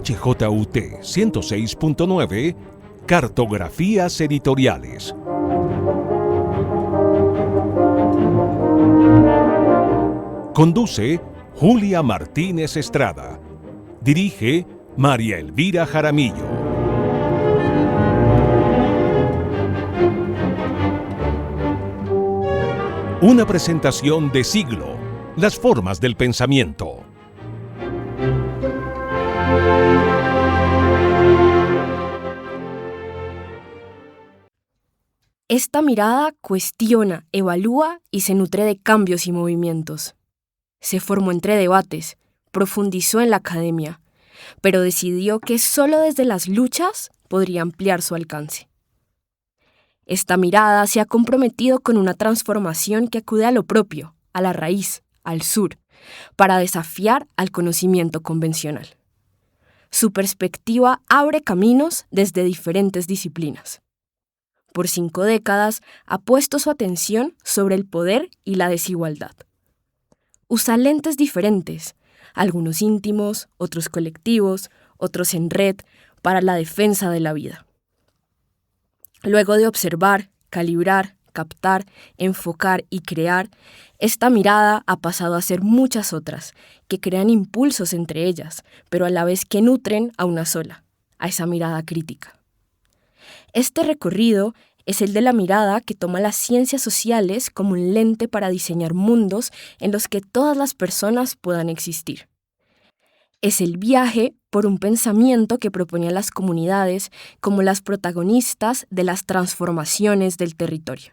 HJUT 106.9, Cartografías Editoriales. Conduce Julia Martínez Estrada. Dirige María Elvira Jaramillo. Una presentación de Siglo, las formas del pensamiento. Esta mirada cuestiona, evalúa y se nutre de cambios y movimientos. Se formó entre debates, profundizó en la academia, pero decidió que solo desde las luchas podría ampliar su alcance. Esta mirada se ha comprometido con una transformación que acude a lo propio, a la raíz, al sur, para desafiar al conocimiento convencional. Su perspectiva abre caminos desde diferentes disciplinas. Por 5 décadas ha puesto su atención sobre el poder y la desigualdad. Usa lentes diferentes, algunos íntimos, otros colectivos, otros en red, para la defensa de la vida. Luego de observar, calibrar, captar, enfocar y crear, esta mirada ha pasado a ser muchas otras, que crean impulsos entre ellas, pero a la vez que nutren a una sola, a esa mirada crítica. Este recorrido es el de la mirada que toma las ciencias sociales como un lente para diseñar mundos en los que todas las personas puedan existir. Es el viaje por un pensamiento que propone a las comunidades como las protagonistas de las transformaciones del territorio.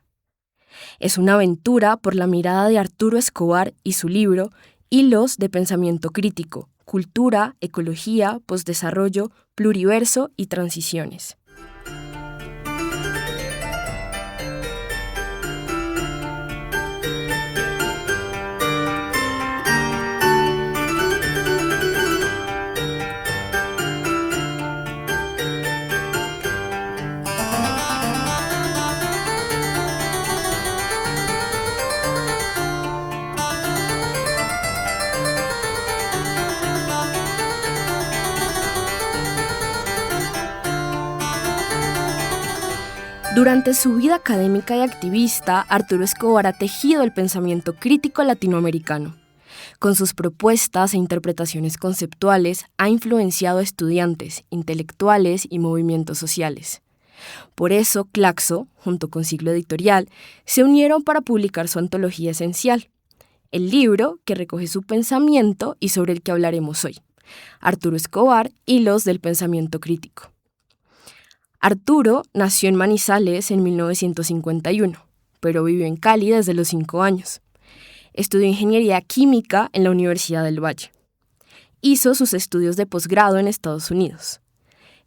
Es una aventura por la mirada de Arturo Escobar y su libro Hilos de Pensamiento Crítico, Cultura, Ecología, Postdesarrollo, Pluriverso y Transiciones. Durante su vida académica y activista, Arturo Escobar ha tejido el pensamiento crítico latinoamericano. Con sus propuestas e interpretaciones conceptuales, ha influenciado a estudiantes, intelectuales y movimientos sociales. Por eso, Claxo, junto con Siglo Editorial, se unieron para publicar su antología esencial, el libro que recoge su pensamiento y sobre el que hablaremos hoy, Arturo Escobar, Hilos del Pensamiento Crítico. Arturo nació en Manizales en 1951, pero vivió en Cali desde los 5 años. Estudió ingeniería química en la Universidad del Valle. Hizo sus estudios de posgrado en Estados Unidos.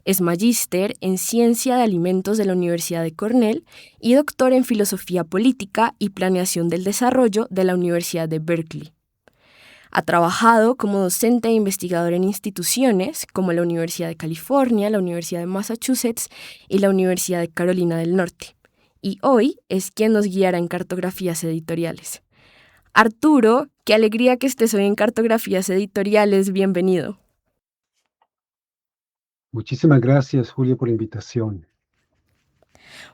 Es magíster en Ciencia de Alimentos de la Universidad de Cornell y doctor en Filosofía Política y Planeación del Desarrollo de la Universidad de Berkeley. Ha trabajado como docente e investigador en instituciones como la Universidad de California, la Universidad de Massachusetts y la Universidad de Carolina del Norte. Y hoy es quien nos guiará en Cartografías Editoriales. Arturo, qué alegría que estés hoy en Cartografías Editoriales. Bienvenido. Muchísimas gracias, Julia, por la invitación.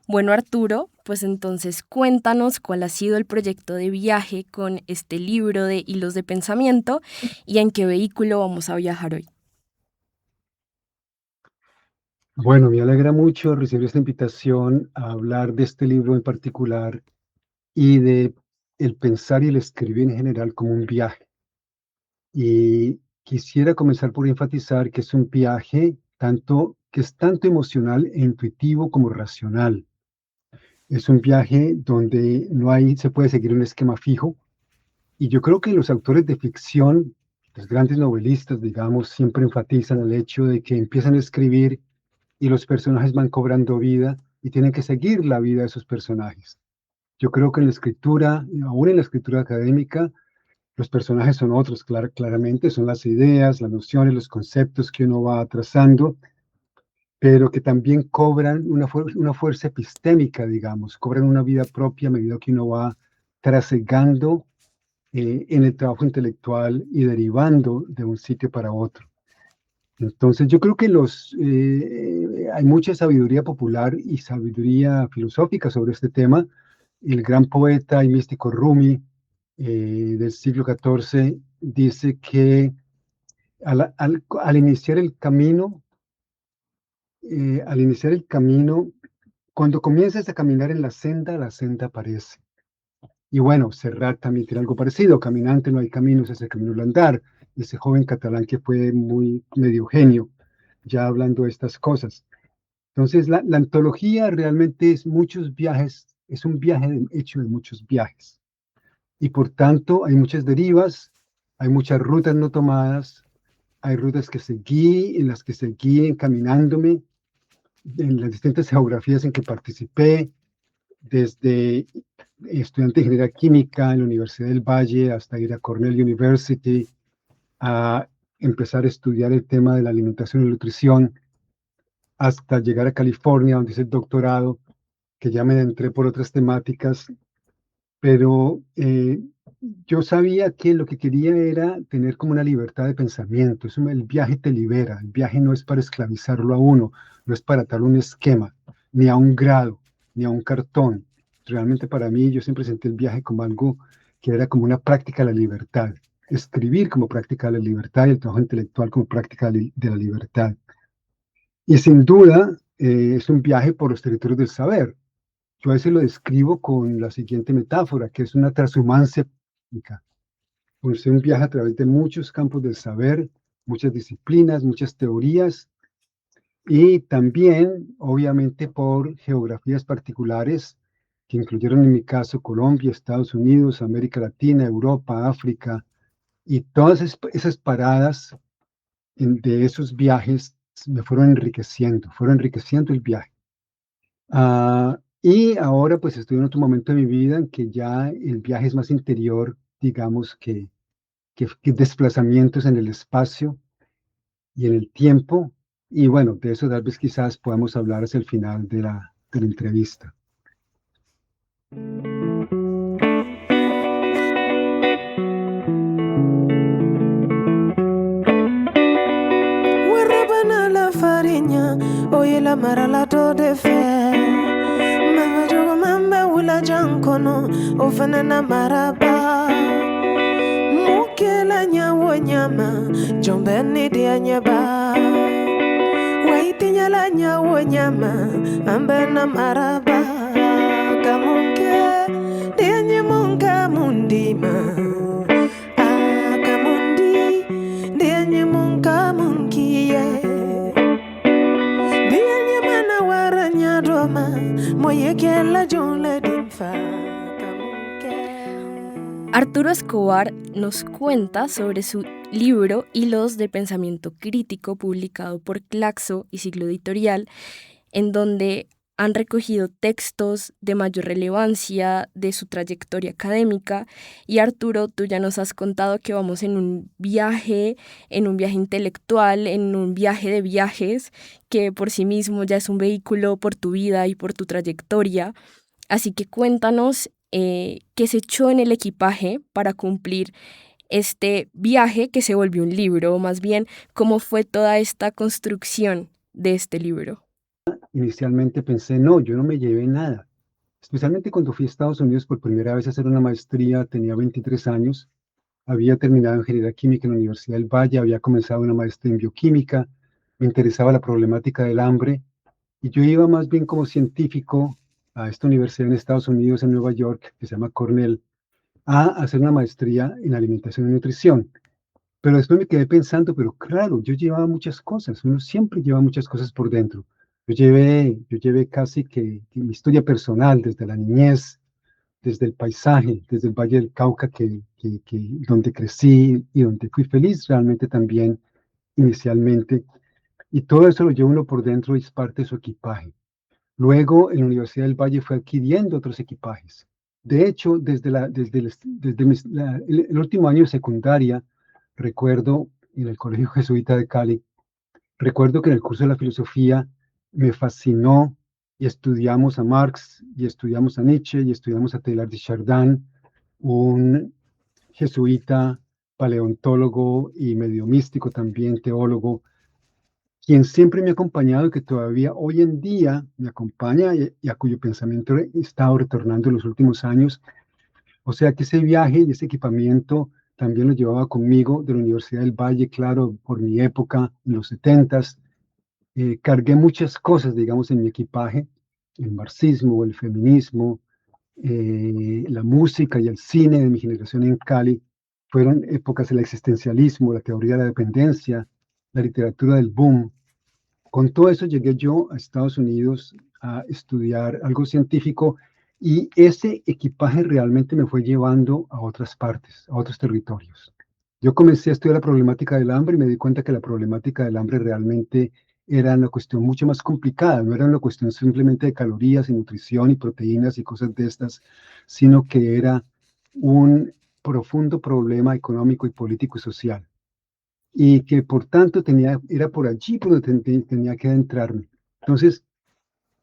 Bueno, Arturo, pues entonces cuéntanos cuál ha sido el proyecto de viaje con este libro de Hilos de Pensamiento y en qué vehículo vamos a viajar hoy. Bueno, me alegra mucho recibir esta invitación a hablar de este libro en particular y de el pensar y el escribir en general como un viaje. Y quisiera comenzar por enfatizar que es un viaje que es tanto emocional e intuitivo como racional. Es un viaje donde se puede seguir un esquema fijo. Y yo creo que los autores de ficción, los grandes novelistas, digamos, siempre enfatizan el hecho de que empiezan a escribir y los personajes van cobrando vida y tienen que seguir la vida de esos personajes. Yo creo que en la escritura, aún en la escritura académica, los personajes son otros, claramente, son las ideas, las nociones, los conceptos que uno va trazando, pero que también cobran una fuerza epistémica, digamos, cobran una vida propia a medida que uno va trasegando en el trabajo intelectual y derivando de un sitio para otro. Entonces, yo creo que hay mucha sabiduría popular y sabiduría filosófica sobre este tema. El gran poeta y místico Rumi del siglo XIV dice que al iniciar el camino, cuando comienzas a caminar en la senda aparece. Y bueno, Serrat también tiene algo parecido: caminante no hay caminos, es el camino al andar. Ese joven catalán que fue muy medio genio, ya hablando de estas cosas. Entonces, la antología realmente es muchos viajes, es un viaje hecho de muchos viajes. Y por tanto, hay muchas derivas, hay muchas rutas no tomadas, hay rutas que seguí, en las que seguí encaminándome, en las distintas geografías en que participé, desde estudiante de ingeniería química en la Universidad del Valle hasta ir a Cornell University, a empezar a estudiar el tema de la alimentación y nutrición, hasta llegar a California, donde hice el doctorado, que ya me adentré por otras temáticas, pero yo sabía que lo que quería era tener como una libertad de pensamiento. El viaje te libera, el viaje no es para esclavizarlo a uno, no es para atarlo a un esquema, ni a un grado, ni a un cartón. Realmente para mí yo siempre sentí el viaje como algo que era como una práctica de la libertad, escribir como práctica de la libertad y el trabajo intelectual como práctica de la libertad. Y sin duda es un viaje por los territorios del saber. Yo a veces lo describo con la siguiente metáfora, que es una transhumancia técnica. Pues un viaje a través de muchos campos del saber, muchas disciplinas, muchas teorías, y también, obviamente, por geografías particulares que incluyeron en mi caso Colombia, Estados Unidos, América Latina, Europa, África, y todas esas paradas de esos viajes me fueron enriqueciendo el viaje. Y ahora pues estoy en otro momento de mi vida en que ya el viaje es más interior, digamos, que desplazamientos en el espacio y en el tiempo. Y bueno, de eso tal vez quizás podamos hablar hacia el final de la entrevista. La fariña, oye la mara la to de fe. Mama jogo mamba wula jankono, ofana na maraba. Muke la nyawo nyama, jombe ni dia nyaba. Waitinya la nyawo nyama, ambe na maraba. Kamunke, dia nyemunga mundima. Kamundi, dia nyemunga munkiye. Arturo Escobar nos cuenta sobre su libro Hilos de Pensamiento Crítico, publicado por Claxo y Siglo Editorial, en donde han recogido textos de mayor relevancia de su trayectoria académica. Y Arturo, tú ya nos has contado que vamos en un viaje intelectual, en un viaje de viajes, que por sí mismo ya es un vehículo por tu vida y por tu trayectoria. Así que cuéntanos qué se echó en el equipaje para cumplir este viaje que se volvió un libro, o más bien, cómo fue toda esta construcción de este libro. Inicialmente pensé, no, yo no me llevé nada. Especialmente cuando fui a Estados Unidos por primera vez a hacer una maestría, tenía 23 años, había terminado ingeniería química en la Universidad del Valle, había comenzado una maestría en bioquímica, me interesaba la problemática del hambre, y yo iba más bien como científico a esta universidad en Estados Unidos, en Nueva York, que se llama Cornell, a hacer una maestría en alimentación y nutrición. Pero después me quedé pensando, pero claro, yo llevaba muchas cosas, uno siempre lleva muchas cosas por dentro. Yo llevé casi que mi historia personal, desde la niñez, desde el paisaje, desde el Valle del Cauca, donde crecí y donde fui feliz realmente también inicialmente. Y todo eso lo lleva uno por dentro y es parte de su equipaje. Luego, en la Universidad del Valle fue adquiriendo otros equipajes. De hecho, desde el último año de secundaria, recuerdo, en el Colegio Jesuita de Cali, recuerdo que en el curso de la filosofía me fascinó y estudiamos a Marx, y estudiamos a Nietzsche, y estudiamos a Teilhard de Chardin, un jesuita, paleontólogo y medio místico también, teólogo, quien siempre me ha acompañado y que todavía hoy en día me acompaña y a cuyo pensamiento he estado retornando en los últimos años. O sea que ese viaje y ese equipamiento también lo llevaba conmigo de la Universidad del Valle, claro, por mi época, en los 70s. Cargué muchas cosas, digamos, en mi equipaje, el marxismo, el feminismo, la música y el cine de mi generación en Cali. Fueron épocas del existencialismo, la teoría de la dependencia, la literatura del boom. Con todo eso llegué yo a Estados Unidos a estudiar algo científico y ese equipaje realmente me fue llevando a otras partes, a otros territorios. Yo comencé a estudiar la problemática del hambre y me di cuenta que la problemática del hambre realmente era una cuestión mucho más complicada, no era una cuestión simplemente de calorías y nutrición y proteínas y cosas de estas, sino que era un profundo problema económico y político y social. Y que por tanto era por allí por donde tenía que adentrarme. Entonces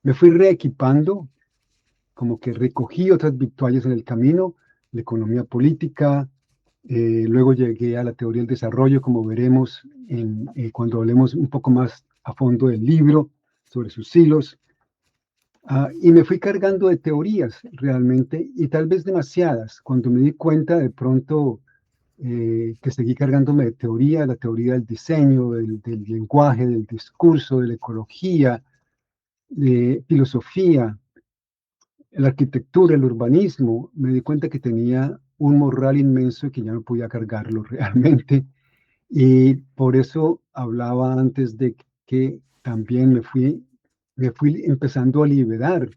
me fui reequipando, como que recogí otras victorias en el camino, la economía política, luego llegué a la teoría del desarrollo, como veremos cuando hablemos un poco más a fondo del libro, sobre sus hilos, y me fui cargando de teorías realmente, y tal vez demasiadas, cuando me di cuenta de pronto que seguí cargándome de teoría, la teoría del diseño, del lenguaje, del discurso, de la ecología, de filosofía, la arquitectura, el urbanismo. Me di cuenta que tenía un morral inmenso y que ya no podía cargarlo realmente. Y por eso hablaba antes de que también me fui empezando a liberar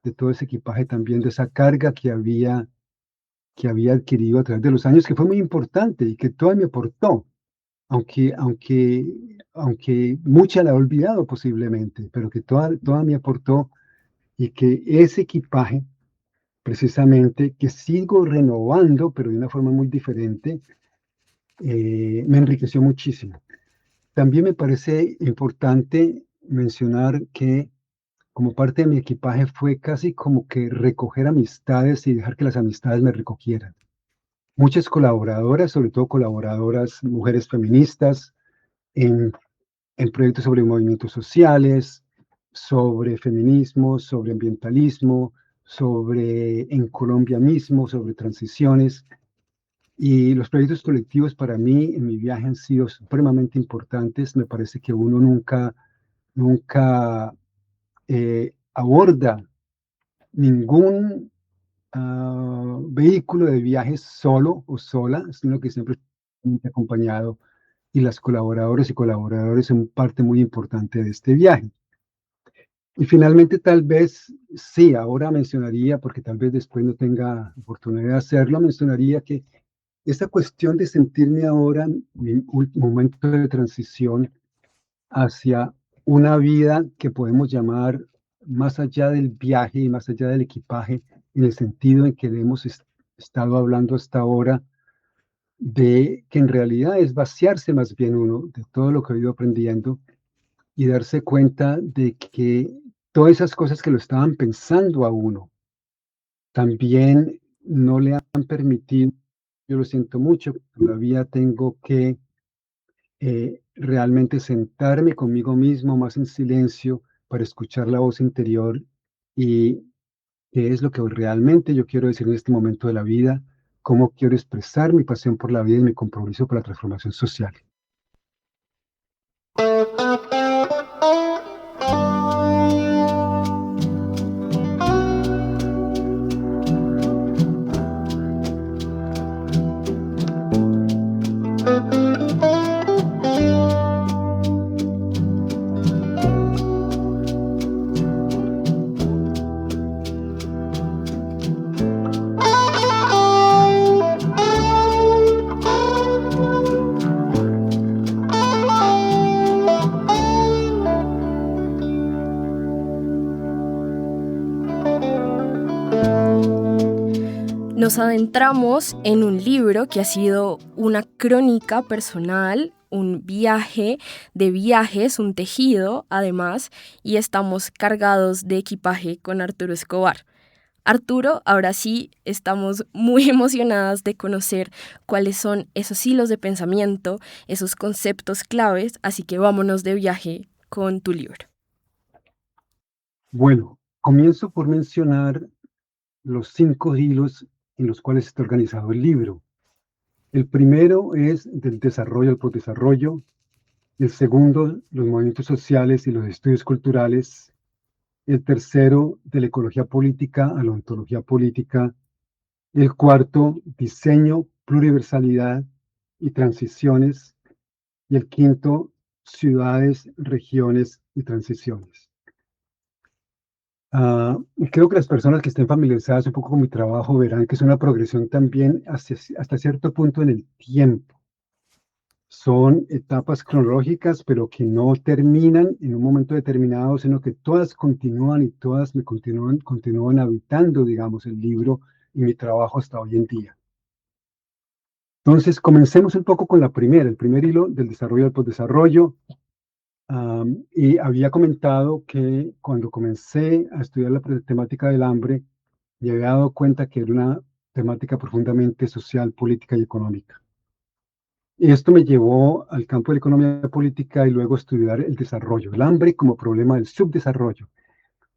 de todo ese equipaje también, de esa carga que había adquirido a través de los años, que fue muy importante y que todo me aportó, aunque mucha la he olvidado posiblemente, pero que toda me aportó y que ese equipaje, precisamente, que sigo renovando, pero de una forma muy diferente, me enriqueció muchísimo. También me parece importante mencionar que como parte de mi equipaje fue casi como que recoger amistades y dejar que las amistades me recogieran. Muchas colaboradoras, sobre todo colaboradoras mujeres feministas, en, en proyectos sobre movimientos sociales, sobre feminismo, sobre ambientalismo, en Colombia mismo, sobre transiciones. Y los proyectos colectivos para mí en mi viaje han sido supremamente importantes. Me parece que uno nunca aborda ningún vehículo de viaje solo o sola, sino que siempre está acompañado, y las colaboradoras y colaboradores son parte muy importante de este viaje. Y finalmente, tal vez, sí, ahora mencionaría, porque tal vez después no tenga oportunidad de hacerlo, mencionaría que esta cuestión de sentirme ahora en mi momento de transición hacia una vida que podemos llamar más allá del viaje y más allá del equipaje, en el sentido en que hemos estado hablando hasta ahora, de que en realidad es vaciarse más bien uno de todo lo que ha ido aprendiendo y darse cuenta de que todas esas cosas que lo estaban pensando a uno también no le han permitido. Yo lo siento mucho, todavía tengo que realmente sentarme conmigo mismo más en silencio para escuchar la voz interior y qué es lo que realmente yo quiero decir en este momento de la vida, cómo quiero expresar mi pasión por la vida y mi compromiso con la transformación social. Nos adentramos en un libro que ha sido una crónica personal, un viaje de viajes, un tejido además, y estamos cargados de equipaje con Arturo Escobar. Arturo, ahora sí, estamos muy emocionadas de conocer cuáles son esos hilos de pensamiento, esos conceptos claves, así que vámonos de viaje con tu libro. Bueno, comienzo por mencionar los 5 hilos en los cuales está organizado el libro. El primero es del desarrollo al postdesarrollo. El segundo, los movimientos sociales y los estudios culturales. El tercero, de la ecología política a la ontología política. El cuarto, diseño, pluriversalidad y transiciones. Y el quinto, ciudades, regiones y transiciones. Creo que las personas que estén familiarizadas un poco con mi trabajo verán que es una progresión también hasta cierto punto en el tiempo. Son etapas cronológicas, pero que no terminan en un momento determinado, sino que todas continúan y todas me continúan habitando, digamos, el libro y mi trabajo hasta hoy en día. Entonces, comencemos un poco con el primer hilo del desarrollo al postdesarrollo. Y había comentado que cuando comencé a estudiar la temática del hambre, me había dado cuenta que era una temática profundamente social, política y económica. Esto me llevó al campo de la economía política y luego a estudiar el desarrollo, el hambre como problema del subdesarrollo,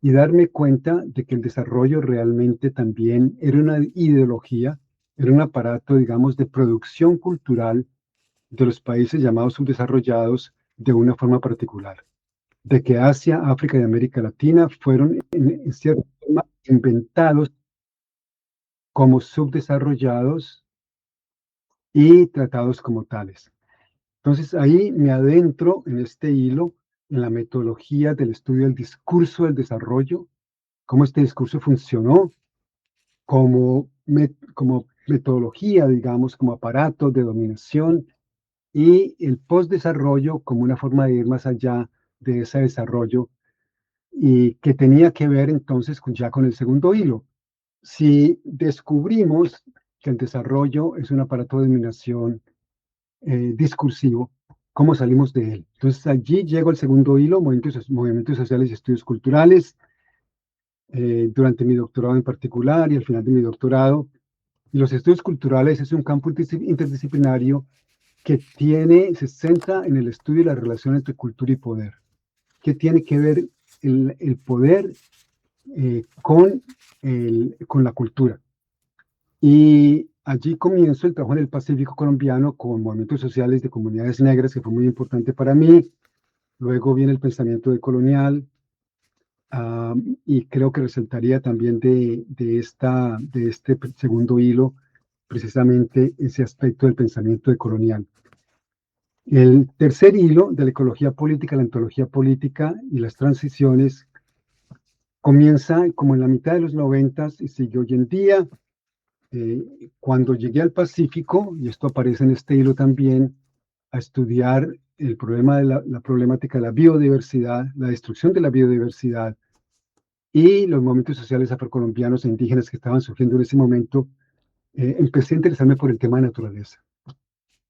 y darme cuenta de que el desarrollo realmente también era una ideología, era un aparato, digamos, de producción cultural de los países llamados subdesarrollados de una forma particular, de que Asia, África y América Latina fueron en cierta forma inventados como subdesarrollados y tratados como tales. Entonces ahí me adentro en este hilo, en la metodología del estudio del discurso del desarrollo, cómo este discurso funcionó como metodología, digamos, como aparato de dominación, y el postdesarrollo como una forma de ir más allá de ese desarrollo y que tenía que ver entonces ya con el segundo hilo. Si descubrimos que el desarrollo es un aparato de dominación discursivo, ¿cómo salimos de él? Entonces allí llego al segundo hilo, movimientos sociales y estudios culturales, durante mi doctorado en particular y al final de mi doctorado. Y los estudios culturales es un campo interdisciplinario que se centra en el estudio de la relación entre cultura y poder. ¿Qué tiene que ver el poder con la cultura? Y allí comienzo el trabajo en el Pacífico colombiano con movimientos sociales de comunidades negras, que fue muy importante para mí. Luego viene el pensamiento decolonial, y creo que resaltaría también de este segundo hilo precisamente ese aspecto del pensamiento decolonial. El tercer hilo de la ecología política, la ontología política y las transiciones comienza como en la mitad de los 90 y sigue hoy en día. Cuando llegué al Pacífico, y esto aparece en este hilo también, a estudiar el problema de la problemática de la biodiversidad, la destrucción de la biodiversidad y los movimientos sociales afrocolombianos e indígenas que estaban surgiendo en ese momento, empecé a interesarme por el tema de naturaleza.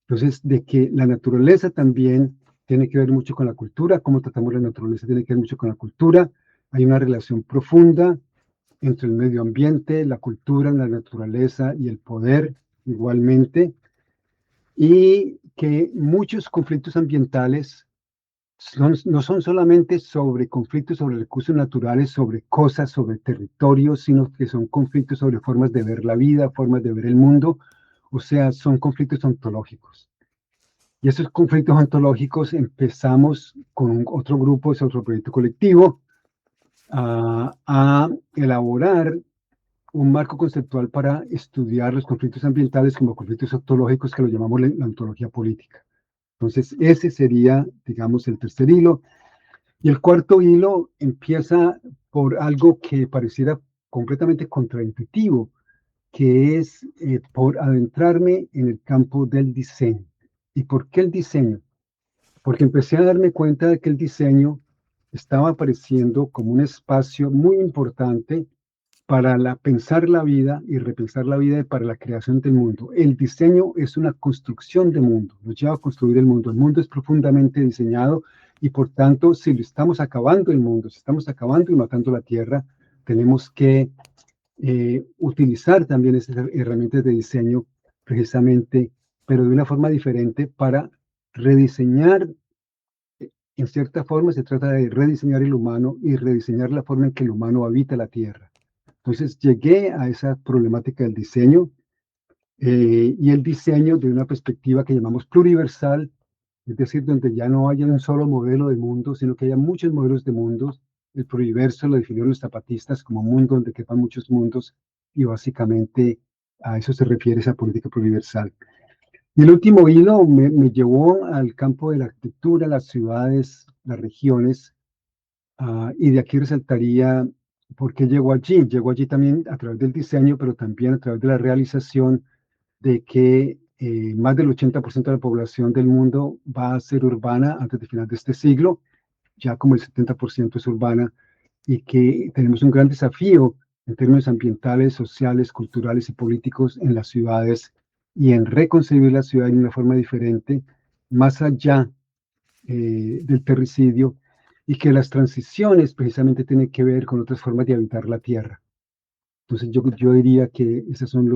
Entonces, de que la naturaleza también tiene que ver mucho con la cultura, cómo tratamos la naturaleza tiene que ver mucho con la cultura. Hay una relación profunda entre el medio ambiente, la cultura, la naturaleza y el poder igualmente, y que muchos conflictos ambientales no son solamente sobre conflictos sobre recursos naturales, sobre cosas, sobre territorios, sino que son conflictos sobre formas de ver la vida, formas de ver el mundo, o sea, son conflictos ontológicos. Y esos conflictos ontológicos empezamos con otro grupo, es otro proyecto colectivo, a elaborar un marco conceptual para estudiar los conflictos ambientales como conflictos ontológicos que lo llamamos la ontología política. Entonces, ese sería, digamos, el tercer hilo. Y el cuarto hilo empieza por algo que pareciera completamente contraintuitivo, que es por adentrarme en el campo del diseño. ¿Y por qué el diseño? Porque empecé a darme cuenta de que el diseño estaba apareciendo como un espacio muy importante para pensar la vida y repensar la vida y para la creación del mundo. El diseño es una construcción de mundo, nos lleva a construir el mundo. El mundo es profundamente diseñado y por tanto, si lo estamos acabando el mundo, si estamos acabando y matando la tierra, tenemos que utilizar también esas herramientas de diseño precisamente, pero de una forma diferente para rediseñar en cierta forma se trata de rediseñar el humano y rediseñar la forma en que el humano habita la Tierra. Entonces llegué a esa problemática del diseño y el diseño de una perspectiva que llamamos pluriversal, es decir, donde ya no haya un solo modelo de mundo, sino que haya muchos modelos de mundos. El pluriverso lo definieron los zapatistas como mundo donde quepan muchos mundos y básicamente a eso se refiere esa política pluriversal. Y el último hilo me llevó al campo de la arquitectura, las ciudades, las regiones, y de aquí resaltaría por qué llegó allí. Llegó allí también a través del diseño, pero también a través de la realización de que más del 80% de la población del mundo va a ser urbana antes de final de este siglo, ya como el 70% es urbana, y que tenemos un gran desafío en términos ambientales, sociales, culturales y políticos en las ciudades y en reconcebir la ciudad de una forma diferente, más allá del terricidio, y que las transiciones precisamente tienen que ver con otras formas de habitar la tierra. Entonces yo diría que esas son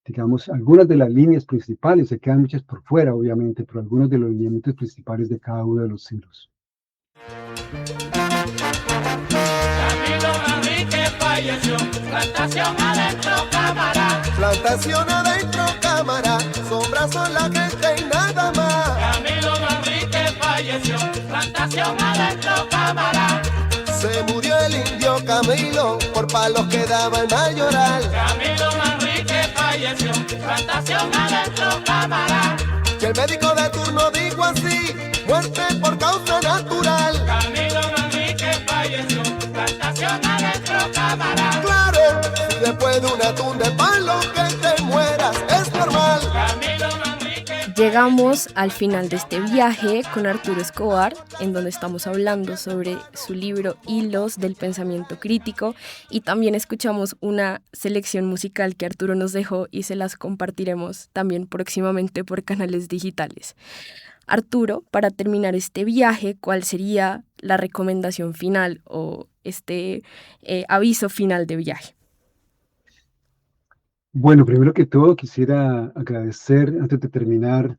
digamos, algunas de las líneas principales, se quedan muchas por fuera, obviamente, pero algunos de los lineamientos principales de cada uno de los siglos. Camilo Manrique falleció, plantación adentro cámara. Plantación adentro cámara, sombras son la gente y nada más. Camilo Manrique falleció, plantación adentro cámara. Se murió el indio Camilo por palos que daba el mayoral. Camilo Manrique falleció, plantación adentro cámara. Y el médico de turno dijo así, muerte por causa natural. Camilo Manrique falleció, plantación adentro cámara. Claro, si después de una tunda de palo que te mueras es normal. Camilo Manrique. Llegamos al final de este viaje con Arturo Escobar, en donde estamos hablando sobre su libro Hilos del Pensamiento Crítico, y también escuchamos una selección musical que Arturo nos dejó y se las compartiremos también próximamente por canales digitales. Arturo, para terminar este viaje, ¿cuál sería la recomendación final o este aviso final de viaje? Bueno, primero que todo quisiera agradecer, antes de terminar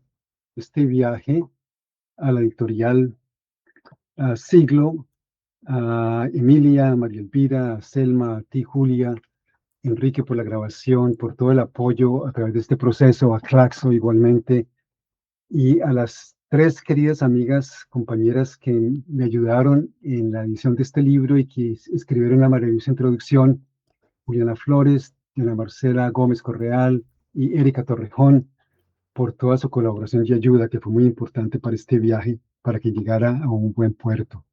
este viaje, a la editorial Siglo, a Emilia, a María Elvira, a Selma, a ti, Julia, Enrique, por la grabación, por todo el apoyo a través de este proceso, a Claxo igualmente, y a las 3 queridas amigas, compañeras que me ayudaron en la edición de este libro y que escribieron la maravillosa introducción, Juliana Flores, Diana Marcela Gómez Correal y Erika Torrejón, por toda su colaboración y ayuda, que fue muy importante para este viaje, para que llegara a un buen puerto.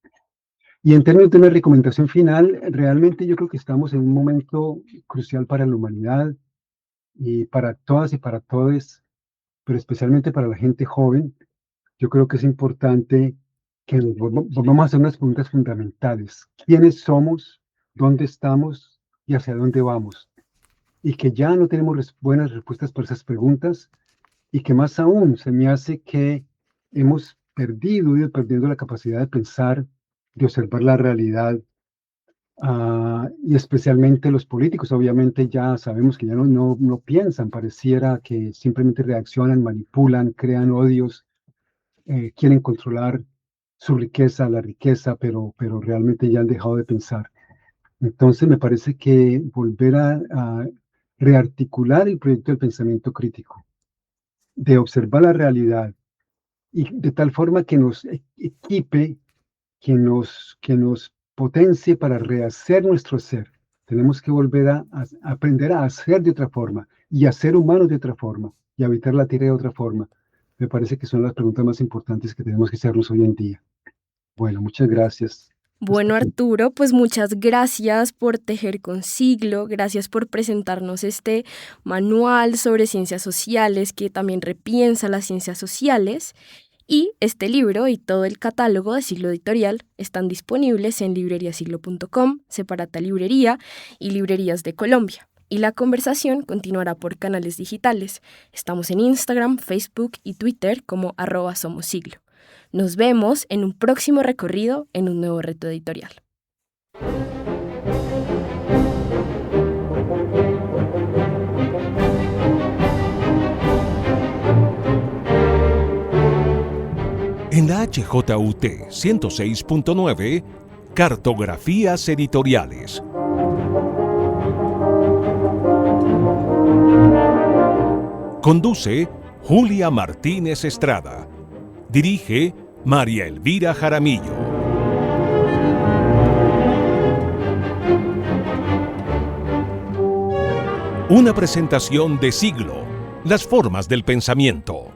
Y en términos de una recomendación final, realmente yo creo que estamos en un momento crucial para la humanidad y para todas y para todos, pero especialmente para la gente joven. Yo creo que es importante que nos volvamos a hacer unas preguntas fundamentales. ¿Quiénes somos? ¿Dónde estamos? ¿Y hacia dónde vamos? Y que ya no tenemos buenas respuestas para esas preguntas, y que más aún se me hace que hemos ido perdiendo la capacidad de pensar, de observar la realidad, y especialmente los políticos. Obviamente ya sabemos que ya no piensan, pareciera que simplemente reaccionan, manipulan, crean odios, quieren controlar su riqueza, la riqueza, pero realmente ya han dejado de pensar. Entonces me parece que volver a rearticular el proyecto del pensamiento crítico, de observar la realidad, y de tal forma que nos equipe, que nos potencie para rehacer nuestro ser. Tenemos que volver a aprender a hacer de otra forma, y a ser humanos de otra forma, y habitar la tierra de otra forma. Me parece que son las preguntas más importantes que tenemos que hacernos hoy en día. Bueno, muchas gracias. Bueno, Arturo, pues muchas gracias por tejer con Siglo, gracias por presentarnos este manual sobre ciencias sociales que también repiensa las ciencias sociales, y este libro y todo el catálogo de Siglo Editorial están disponibles en libreriasiglo.com, Separata Librería y Librerías de Colombia. Y la conversación continuará por canales digitales. Estamos en Instagram, Facebook y Twitter como @somosiglo. Nos vemos en un próximo recorrido en un nuevo reto editorial. En la HJUT 106.9, Cartografías Editoriales. Conduce Julia Martínez Estrada. Dirige María Elvira Jaramillo. Una presentación de Siglo, las formas del pensamiento.